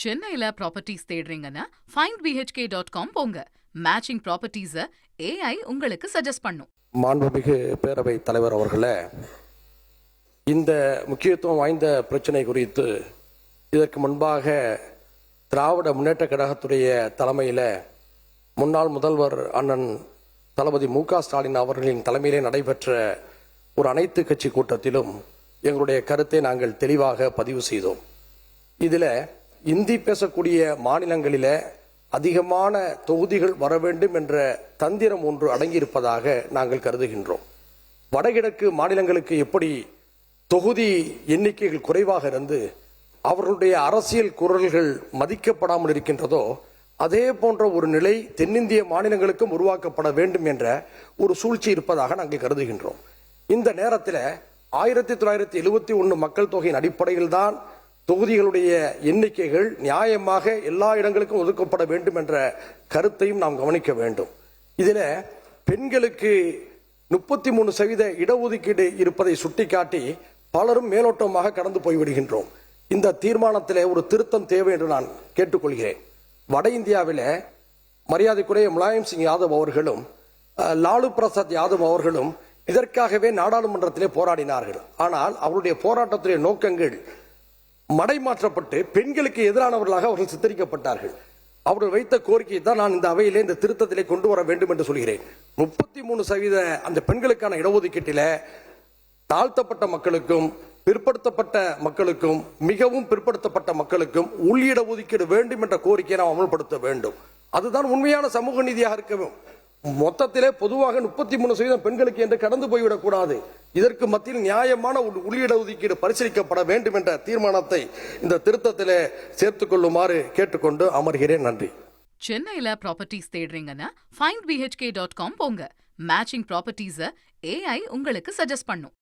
சென்னையில properties தேடுறீங்கன்னா findbhk.com போங்க. Matching ப்ராப்பர்ட்டிஸை AI உங்களுக்கு சஜஸ்ட் பண்ணும். மாண்புமிகு பேரவை தலைவர் அவர்களே, இந்த முக்கியத்துவம் வாய்ந்த பிரச்சனை குறித்து இதற்கு முன்பாக திராவிட முன்னேற்ற கழகத்துடைய தலைமையில் முன்னாள் முதல்வர் அண்ணன் தளபதி மு.க. ஸ்டாலின் அவர்களின் தலைமையிலே நடைபெற்ற ஒரு அனைத்து கட்சி கூட்டத்திலும் எங்களுடைய கருத்தை நாங்கள் தெளிவாக பதிவு செய்தோம். இதில் இந்தி பேசக்கூடிய மாநிலங்களில் அதிகமான தொகுதிகள் வர வேண்டும் என்ற தந்திரம் ஒன்று அடங்கியிருப்பதாக நாங்கள் கருதுகின்றோம். வடகிழக்கு மாநிலங்களுக்கு எப்படி தொகுதி எண்ணிக்கைகள் குறைவாக இருந்து அவர்களுடைய அரசியல் குரல்கள் மதிக்கப்படாமல் இருக்கின்றதோ, அதே போன்ற ஒரு நிலை தென்னிந்திய மாநிலங்களுக்கும் உருவாக்கப்பட வேண்டும் என்ற ஒரு சூழ்ச்சி இருப்பதாக நாங்கள் கருதுகின்றோம். இந்த நேரத்தில் 1971 மக்கள் தொகையின் அடிப்படையில் தான் தொகுதிகளுடைய எண்ணிக்கைகள் நியாயமாக எல்லா இடங்களுக்கும் ஒதுக்கப்பட வேண்டும் என்ற கருத்தையும் நாம் கவனிக்க வேண்டும். இதில் பெண்களுக்கு 33% இடஒதுக்கீடு இருப்பதை சுட்டிக்காட்டி பலரும் மேலோட்டமாக கடந்து போய்விடுகின்றோம். இந்த தீர்மானத்தில் ஒரு திருத்தம் தேவை என்று நான் கேட்டுக்கொள்கிறேன். வட இந்தியாவில் மரியாதைக்குரிய முலாயம் சிங் யாதவ் அவர்களும் லாலு பிரசாத் யாதவ் அவர்களும் இதற்காகவே நாடாளுமன்றத்திலே போராடினார்கள். ஆனால் அவருடைய போராட்டத்துடைய நோக்கங்கள் மடைமாற்றப்பட்டு பெண்களுக்கு எதிரானவர்களாக அவர்கள் சித்தரிக்கப்பட்டார்கள். அவர்கள் வைத்த கோரிக்கையை தான் நான் இந்த அவையிலே இந்த திருத்தத்திலே கொண்டு வர வேண்டும் என்று சொல்கிறேன். 33% அந்த பெண்களுக்கான இடஒதுக்கீட்டில் தாழ்த்தப்பட்ட மக்களுக்கும் பிற்படுத்தப்பட்ட மக்களுக்கும் மிகவும் பிற்படுத்தப்பட்ட மக்களுக்கும் உள்ளிட ஒதுக்கீடு வேண்டும் என்ற கோரிக்கையை நாம் அமல்படுத்த வேண்டும். அதுதான் உண்மையான சமூக நீதியாக இருக்கவும். மொத்தத்திலே பொதுவாக 33% பெண்களுக்கு என்று கடந்து போய்விடக் கூடாது. இதற்கு மத்தியில் நியாயமான உள்ளிட ஒதுக்கீடு பரிசீலிக்கப்பட வேண்டும் என்ற தீர்மானத்தை இந்த திருத்தத்திலே சேர்த்துக் கொள்ளுமாறு கேட்டுக்கொண்டு அமர்கிறேன். நன்றி. சென்னையில ப்ராப்பர்ட்டிஸ் தேடுறீங்கன்னா findbhk.com போங்க. மேட்சிங் ப்ராப்பர்ட்டிஸை AI உங்களுக்கு சஜஸ்ட் பண்ணும்.